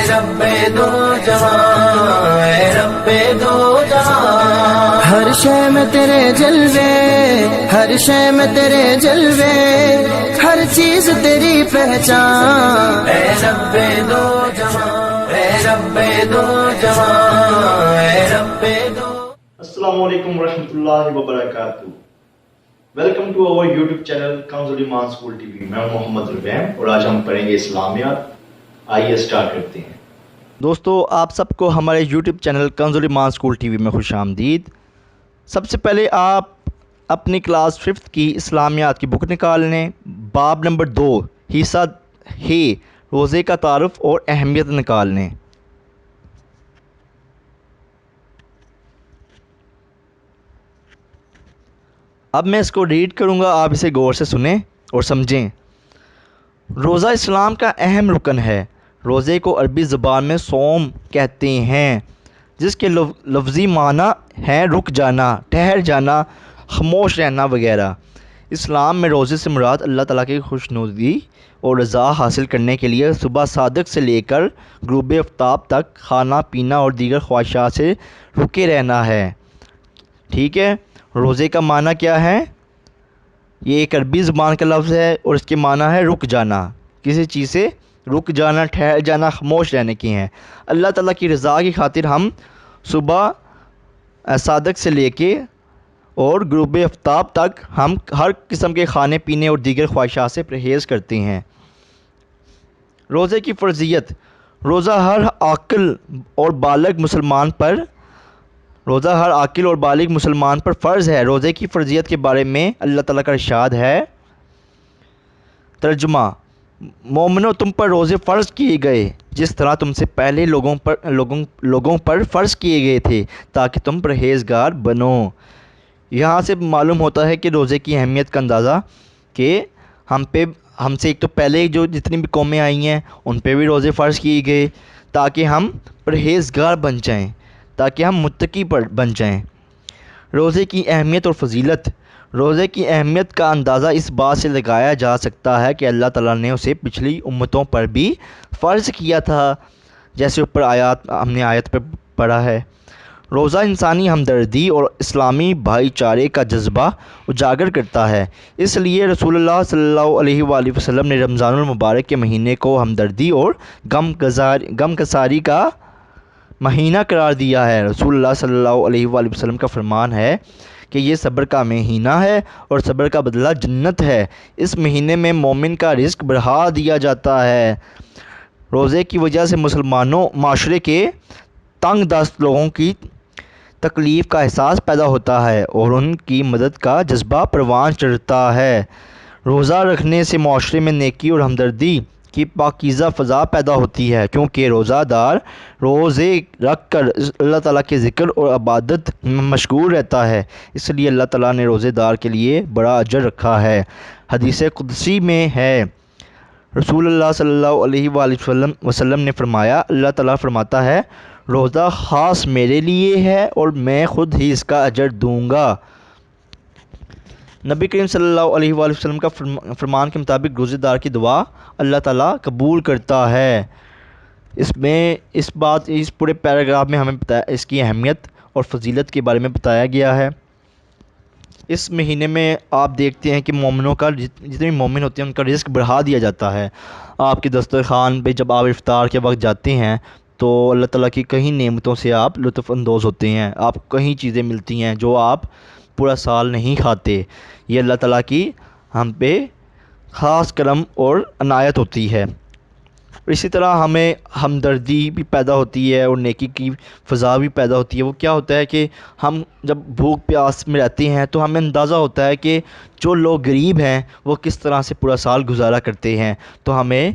رب دو جہاں، اے رب دو جہاں، ہر شے میں تیرے جلوے، ہر شے میں تیرے جلوے، ہر چیز تیری پہچان، اے رب دو جہاں، اے رب دو جہاں، اے رب دو۔ السلام علیکم ورحمۃ اللہ وبرکاتہ۔ Welcome to over YouTube channel Kanz Iman school T V. میں ہوں محمد ربیع اور آج ہم پڑھیں گے اسلامیات۔ آئیے اسٹارٹ کرتے ہیں۔ دوستو، آپ سب کو ہمارے YouTube channel Kanz Iman school T V میں خوش آمدید۔ سب سے پہلے آپ اپنی کلاس 5 کی اسلامیات کی بک نکال لیں۔ باب نمبر 2 حصہ ہے روزے کا تعارف اور اہمیت نکال لیں۔ اب میں اس کو ریڈ کروں گا، آپ اسے غور سے سنیں اور سمجھیں۔ روزہ اسلام کا اہم رکن ہے۔ روزے کو عربی زبان میں صوم کہتے ہیں، جس کے لفظی معنی ہیں رک جانا، ٹھہر جانا، خاموش رہنا وغیرہ۔ اسلام میں روزے سے مراد اللہ تعالیٰ کی خوشنودی اور رضا حاصل کرنے کے لیے صبح صادق سے لے کر غروب آفتاب تک کھانا پینا اور دیگر خواہشات سے رکے رہنا ہے۔ ٹھیک ہے، روزے کا معنی کیا ہے؟ یہ ایک عربی زبان کا لفظ ہے اور اس کے معنی ہے رک جانا، کسی چیز سے رک جانا، ٹھہر جانا، خاموش رہنے کی ہیں۔ اللہ تعالیٰ کی رضا کی خاطر ہم صبح صادق سے لے کے اور غروب آفتاب تک ہم ہر قسم کے کھانے پینے اور دیگر خواہشات سے پرہیز کرتے ہیں۔ روزے کی فرضیت۔ روزہ ہر عاقل اور بالغ مسلمان پر فرض ہے۔ روزے کی فرضیت کے بارے میں اللہ تعالیٰ کا ارشاد ہے۔ ترجمہ: مومنو، تم پر روزے فرض کیے گئے جس طرح تم سے پہلے لوگوں پر فرض کیے گئے تھے تاکہ تم پرہیزگار بنو۔ یہاں سے معلوم ہوتا ہے کہ روزے کی اہمیت کا اندازہ کہ ہم سے ایک تو پہلے جو جتنی بھی قومیں آئی ہیں ان پہ بھی روزے فرض کیے گئے تاکہ ہم پرہیزگار بن جائیں، تاکہ ہم متقی بن جائیں۔ روزے کی اہمیت اور فضیلت۔ روزے کی اہمیت کا اندازہ اس بات سے لگایا جا سکتا ہے کہ اللہ تعالیٰ نے اسے پچھلی امتوں پر بھی فرض کیا تھا، جیسے اوپر ہم نے آیت پر پڑھا ہے۔ روزہ انسانی ہمدردی اور اسلامی بھائی چارے کا جذبہ اجاگر کرتا ہے۔ اس لیے رسول اللہ صلی اللہ علیہ وآلہ وسلم نے رمضان المبارک کے مہینے کو ہمدردی اور غم گساری کا مہینہ قرار دیا ہے۔ رسول اللہ صلی اللہ علیہ وآلہ وسلم کا فرمان ہے کہ یہ صبر کا مہینہ ہے اور صبر کا بدلہ جنت ہے۔ اس مہینے میں مومن کا رزق بڑھا دیا جاتا ہے۔ روزے کی وجہ سے معاشرے کے تنگ دست لوگوں کی تکلیف کا احساس پیدا ہوتا ہے اور ان کی مدد کا جذبہ پروان چڑھتا ہے۔ روزہ رکھنے سے معاشرے میں نیکی اور ہمدردی کی پاکیزہ فضا پیدا ہوتی ہے، کیونکہ روزہ دار روزے رکھ کر اللہ تعالیٰ کے ذکر اور عبادت میں مشغول رہتا ہے۔ اس لیے اللہ تعالیٰ نے روزے دار کے لیے بڑا اجر رکھا ہے۔ حدیث قدسی میں ہے، رسول اللہ صلی اللہ علیہ وآلہ وسلم نے فرمایا، اللہ تعالیٰ فرماتا ہے، روزہ خاص میرے لیے ہے اور میں خود ہی اس کا اجر دوں گا۔ نبی کریم صلی اللہ علیہ وآلہ وسلم کا فرمان کے مطابق روزے دار کی دعا اللہ تعالیٰ قبول کرتا ہے۔ اس پورے پیراگراف میں ہمیں اس کی اہمیت اور فضیلت کے بارے میں بتایا گیا ہے۔ اس مہینے میں آپ دیکھتے ہیں کہ مومنوں کا جتنے بھی مومن ہوتے ہیں ان کا رزق بڑھا دیا جاتا ہے۔ آپ کے دسترخوان پہ جب آپ افطار کے وقت جاتے ہیں تو اللہ تعالیٰ کی کئی نعمتوں سے آپ لطف اندوز ہوتے ہیں۔ آپ کو کئی چیزیں ملتی ہیں جو آپ پورا سال نہیں کھاتے۔ یہ اللہ تعالیٰ کی ہم پہ خاص کرم اور عنایت ہوتی ہے۔ اسی طرح ہمیں ہمدردی بھی پیدا ہوتی ہے اور نیکی کی فضا بھی پیدا ہوتی ہے۔ وہ کیا ہوتا ہے کہ ہم جب بھوک پیاس میں رہتے ہیں تو ہمیں اندازہ ہوتا ہے کہ جو لوگ غریب ہیں وہ کس طرح سے پورا سال گزارا کرتے ہیں، تو ہمیں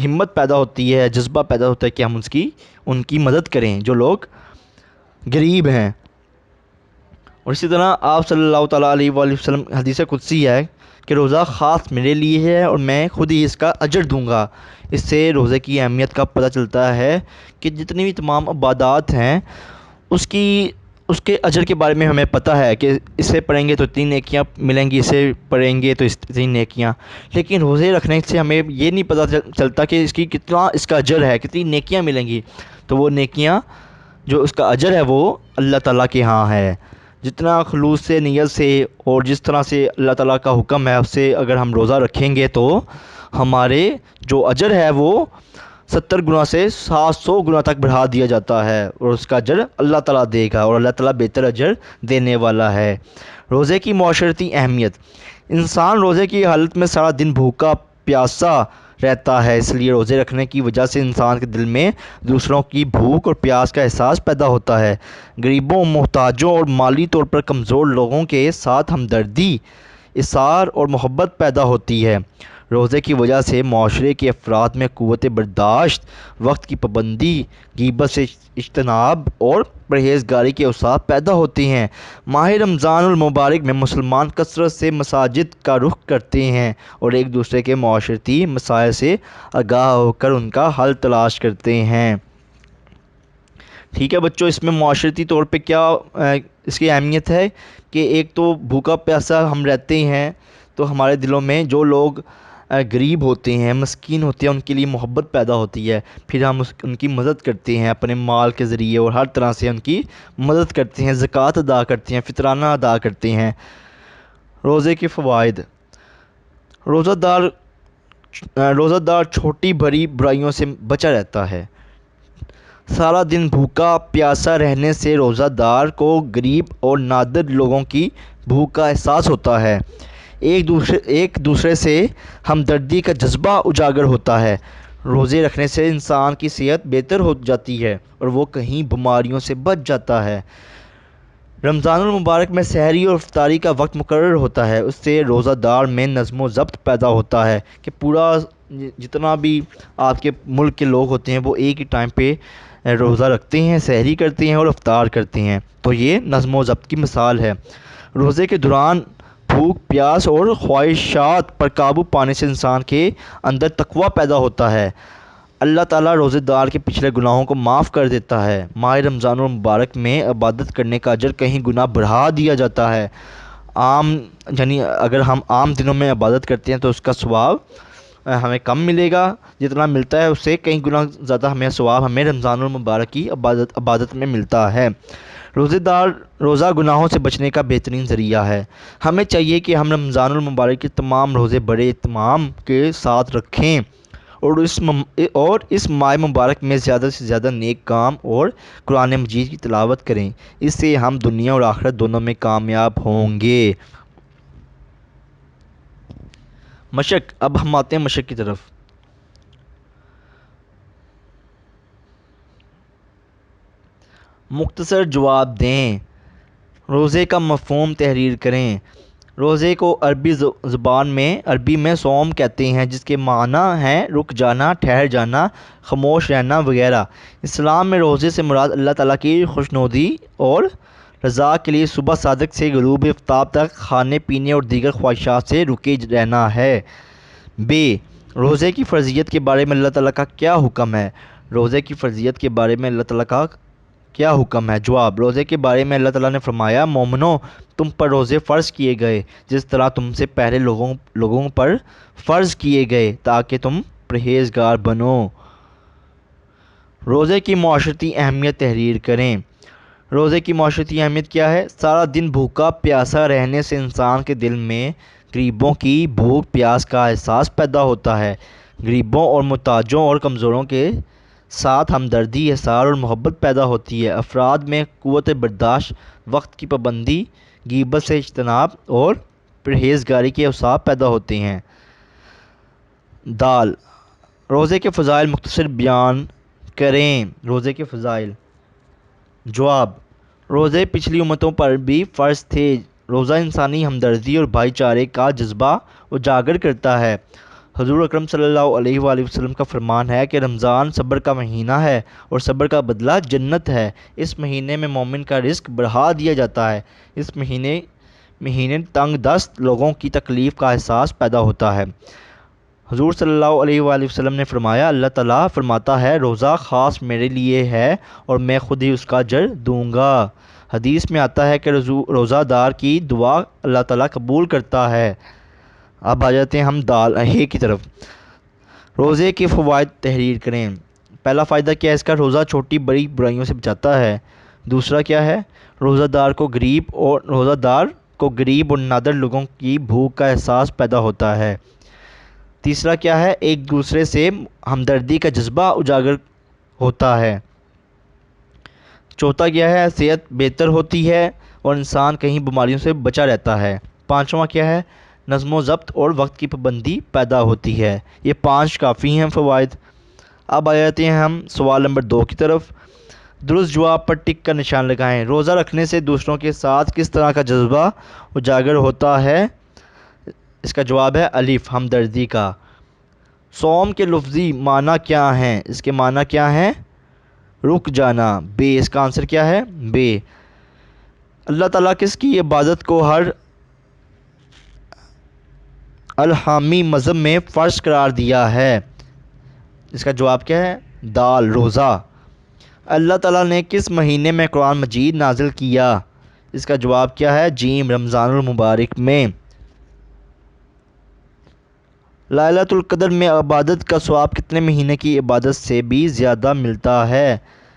ہمت پیدا ہوتی ہے، جذبہ پیدا ہوتا ہے کہ ہم ان کی مدد کریں جو لوگ غریب ہیں۔ اور اسی طرح آپ صلی اللہ تعالیٰ علیہ وآلہ وسلم حدیث قدسی ہے کہ روزہ خاص میرے لیے ہے اور میں خود ہی اس کا اجر دوں گا۔ اس سے روزے کی اہمیت کا پتہ چلتا ہے کہ جتنی بھی تمام عبادات ہیں اس کی اس کے اجر کے بارے میں ہمیں پتہ ہے کہ اسے پڑھیں گے تو 3 نیکیاں ملیں گی، اسے پڑھیں گے تو 3 نیکیاں، لیکن روزے رکھنے سے ہمیں یہ نہیں پتہ چلتا کہ اس کی کتنا اس کا اجر ہے، کتنی نیکیاں ملیں گی۔ تو وہ نیکیاں جو اس کا اجر ہے وہ اللہ تعالیٰ کے ہاں ہے۔ جتنا خلوص سے، نیت سے اور جس طرح سے اللہ تعالیٰ کا حکم ہے اس سے اگر ہم روزہ رکھیں گے تو ہمارے جو اجر ہے وہ 70 گنا سے 700 گنا تک بڑھا دیا جاتا ہے، اور اس کا اجر اللہ تعالیٰ دے گا، اور اللہ تعالیٰ بہتر اجر دینے والا ہے۔ روزے کی معاشرتی اہمیت: انسان روزے کی حالت میں سارا دن بھوکا پیاسا رہتا ہے، اس لیے روزے رکھنے کی وجہ سے انسان کے دل میں دوسروں کی بھوک اور پیاس کا احساس پیدا ہوتا ہے۔ غریبوں، محتاجوں اور مالی طور پر کمزور لوگوں کے ساتھ ہمدردی، ایثار اور محبت پیدا ہوتی ہے۔ روزے کی وجہ سے معاشرے کے افراد میں قوت برداشت، وقت کی پابندی، غیبت سے اجتناب اور پرہیزگاری کے اوصاف پیدا ہوتے ہیں۔ ماہ رمضان المبارک میں مسلمان کثرت سے مساجد کا رخ کرتے ہیں اور ایک دوسرے کے معاشرتی مسائل سے آگاہ ہو کر ان کا حل تلاش کرتے ہیں۔ ٹھیک ہے بچوں، اس میں معاشرتی طور پہ کیا اس کی اہمیت ہے کہ ایک تو بھوکا پیاسا ہم رہتے ہیں تو ہمارے دلوں میں جو لوگ غریب ہوتے ہیں، مسکین ہوتے ہیں، ان کے لیے محبت پیدا ہوتی ہے، پھر ہم ان کی مدد کرتے ہیں اپنے مال کے ذریعے اور ہر طرح سے ان کی مدد کرتے ہیں، زکوٰۃ ادا کرتے ہیں، فطرانہ ادا کرتے ہیں۔ روزے کے فوائد: روزہ دار چھوٹی بڑی برائیوں سے بچا رہتا ہے۔ سارا دن بھوکا پیاسا رہنے سے روزہ دار کو غریب اور نادر لوگوں کی بھوک کا احساس ہوتا ہے۔ ایک دوسرے سے ہمدردی کا جذبہ اجاگر ہوتا ہے۔ روزے رکھنے سے انسان کی صحت بہتر ہو جاتی ہے اور وہ کہیں بیماریوں سے بچ جاتا ہے۔ رمضان المبارک میں سحری اور افطاری کا وقت مقرر ہوتا ہے، اس سے روزہ دار میں نظم و ضبط پیدا ہوتا ہے کہ پورا جتنا بھی آپ کے ملک کے لوگ ہوتے ہیں وہ ایک ہی ٹائم پہ روزہ رکھتے ہیں، سحری کرتے ہیں اور افطار کرتے ہیں، تو یہ نظم و ضبط کی مثال ہے۔ روزے کے دوران بھوک، پیاس اور خواہشات پر قابو پانے سے انسان کے اندر تقویٰ پیدا ہوتا ہے۔ اللہ تعالیٰ روزے دار کے پچھلے گناہوں کو معاف کر دیتا ہے۔ ماہ رمضان المبارک میں عبادت کرنے کا اجر کہیں گنا بڑھا دیا جاتا ہے۔ یعنی اگر ہم عام دنوں میں عبادت کرتے ہیں تو اس کا ثواب ہمیں کم ملے گا، جتنا ملتا ہے اس سے کئی گنا زیادہ ثواب ہمیں رمضان المبارک کی عبادت میں ملتا ہے۔ روزہ گناہوں سے بچنے کا بہترین ذریعہ ہے۔ ہمیں چاہیے کہ ہم رمضان المبارک کے تمام روزے بڑے اہتمام کے ساتھ رکھیں اور اس ماہ مبارک میں زیادہ سے زیادہ نیک کام اور قرآن مجید کی تلاوت کریں، اس سے ہم دنیا اور آخرت دونوں میں کامیاب ہوں گے۔ مشق: اب ہم آتے ہیں مشق کی طرف۔ مختصر جواب دیں، روزے کا مفہوم تحریر کریں۔ روزے کو عربی زبان میں عربی میں صوم کہتے ہیں، جس کے معنی ہیں رک جانا، ٹھہر جانا، خاموش رہنا وغیرہ۔ اسلام میں روزے سے مراد اللہ تعالیٰ کی خوشنودی اور رضا کے لیے صبح صادق سے غروب آفتاب تک کھانے پینے اور دیگر خواہشات سے رکے رہنا ہے۔ روزے کی فرضیت کے بارے میں اللہ تعالیٰ کا کیا حکم ہے؟ روزے کی فرضیت کے بارے میں اللہ تعالیٰ کا کیا حکم ہے؟ جواب: روزے کے بارے میں اللہ تعالیٰ نے فرمایا، مومنو، تم پر روزے فرض کیے گئے جس طرح تم سے پہلے لوگوں پر فرض کیے گئے تاکہ تم پرہیزگار بنو۔ روزے کی معاشرتی اہمیت تحریر کریں۔ روزے کی معاشرتی اہمیت کیا ہے؟ سارا دن بھوکا پیاسا رہنے سے انسان کے دل میں غریبوں کی بھوک پیاس کا احساس پیدا ہوتا ہے۔ غریبوں اور محتاجوں اور کمزوروں کے ساتھ ہمدردی، ایثار اور محبت پیدا ہوتی ہے۔ افراد میں قوت برداشت، وقت کی پابندی، غیبت سے اجتناب اور پرہیزگاری کے اوصاف پیدا ہوتے ہیں۔ روزے کے فضائل مختصر بیان کریں۔ روزے کے فضائل: جواب: روزے پچھلی امتوں پر بھی فرض تھے۔ روزہ انسانی ہمدردی اور بھائی چارے کا جذبہ اجاگر کرتا ہے۔ حضور اکرم صلی اللہ علیہ وآلہ وسلم کا فرمان ہے کہ رمضان صبر کا مہینہ ہے اور صبر کا بدلہ جنت ہے۔ اس مہینے میں مومن کا رزق بڑھا دیا جاتا ہے۔ اس مہینے تنگ دست لوگوں کی تکلیف کا احساس پیدا ہوتا ہے۔ حضور صلی اللہ علیہ وآلہ وسلم نے فرمایا اللہ تعالیٰ فرماتا ہے روزہ خاص میرے لیے ہے اور میں خود ہی اس کا اجر دوں گا۔ حدیث میں آتا ہے کہ روزہ دار کی دعا اللہ تعالیٰ قبول کرتا ہے۔ اب آ جاتے ہیں ہم دال ہے کی طرف۔ روزے کے فوائد تحریر کریں۔ پہلا فائدہ کیا ہے اس کا؟ روزہ چھوٹی بڑی برائیوں سے بچاتا ہے۔ دوسرا کیا ہے؟ روزہ دار کو غریب اور نادر لوگوں کی بھوک کا احساس پیدا ہوتا ہے۔ تیسرا کیا ہے؟ ایک دوسرے سے ہمدردی کا جذبہ اجاگر ہوتا ہے۔ چوتھا کیا ہے؟ صحت بہتر ہوتی ہے اور انسان کہیں بیماریوں سے بچا رہتا ہے۔ پانچواں کیا ہے؟ نظم و ضبط اور وقت کی پابندی پیدا ہوتی ہے۔ یہ 5 کافی ہیں فوائد۔ اب آ جاتے ہیں ہم سوال نمبر 2 کی طرف۔ درست جواب پر ٹک کا نشان لگائیں۔ روزہ رکھنے سے دوسروں کے ساتھ کس طرح کا جذبہ اجاگر ہوتا ہے؟ اس کا جواب ہے الف، ہمدردی کا۔ صوم کے لفظی معنی کیا ہیں؟ اس کے معنی کیا ہیں؟ رک جانا۔ بے، اس کا آنسر کیا ہے؟ بے۔ اللہ تعالیٰ کس کی عبادت کو ہر الہامی مذہب میں فرض قرار دیا ہے؟ اس کا جواب کیا ہے؟ دال، روزہ۔ اللہ تعالیٰ نے کس مہینے میں قرآن مجید نازل کیا؟ اس کا جواب کیا ہے؟ جیم، رمضان المبارک میں۔ لیلۃ القدر میں عبادت کا ثواب کتنے مہینے کی عبادت سے بھی زیادہ ملتا ہے؟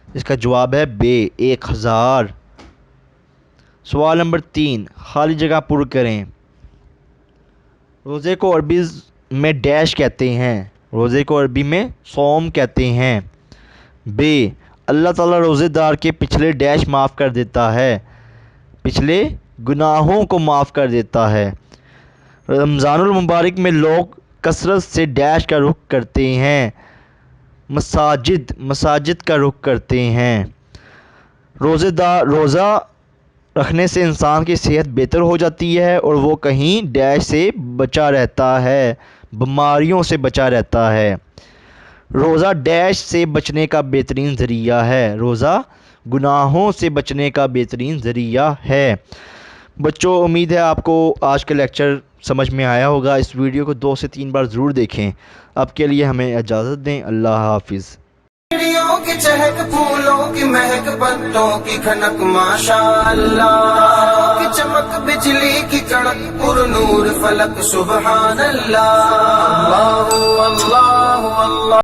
اس کا جواب ہے بے، 1000۔ سوال نمبر 3، خالی جگہ پر کریں۔ روزے کو عربی میں ڈیش کہتے ہیں؟ روزے کو عربی میں صوم کہتے ہیں۔ بے، اللہ تعالیٰ روزے دار کے پچھلے ڈیش معاف کر دیتا ہے، پچھلے گناہوں کو معاف کر دیتا ہے۔ رمضان المبارک میں لوگ کثرت سے ڈیش کا رخ کرتے ہیں، مساجد کا رخ کرتے ہیں۔ روزہ رکھنے سے انسان کی صحت بہتر ہو جاتی ہے اور وہ کہیں ڈیش سے بچا رہتا ہے، بیماریوں سے بچا رہتا ہے۔ روزہ ڈیش سے بچنے کا بہترین ذریعہ ہے، روزہ گناہوں سے بچنے کا بہترین ذریعہ ہے۔ بچوں، امید ہے آپ کو آج کا لیکچر سمجھ میں آیا ہوگا۔ اس ویڈیو کو 2 سے 3 بار ضرور دیکھیں۔ اب کے لیے ہمیں اجازت دیں، اللہ حافظ۔ چڑیوں کی چہک، پھولوں کی مہک، پتوں کی کھنک، ماشاءاللہ کی چمک، بجلی کی کڑک، پر نور فلک، سبحان اللہ۔ اللہ اللہ اللہ۔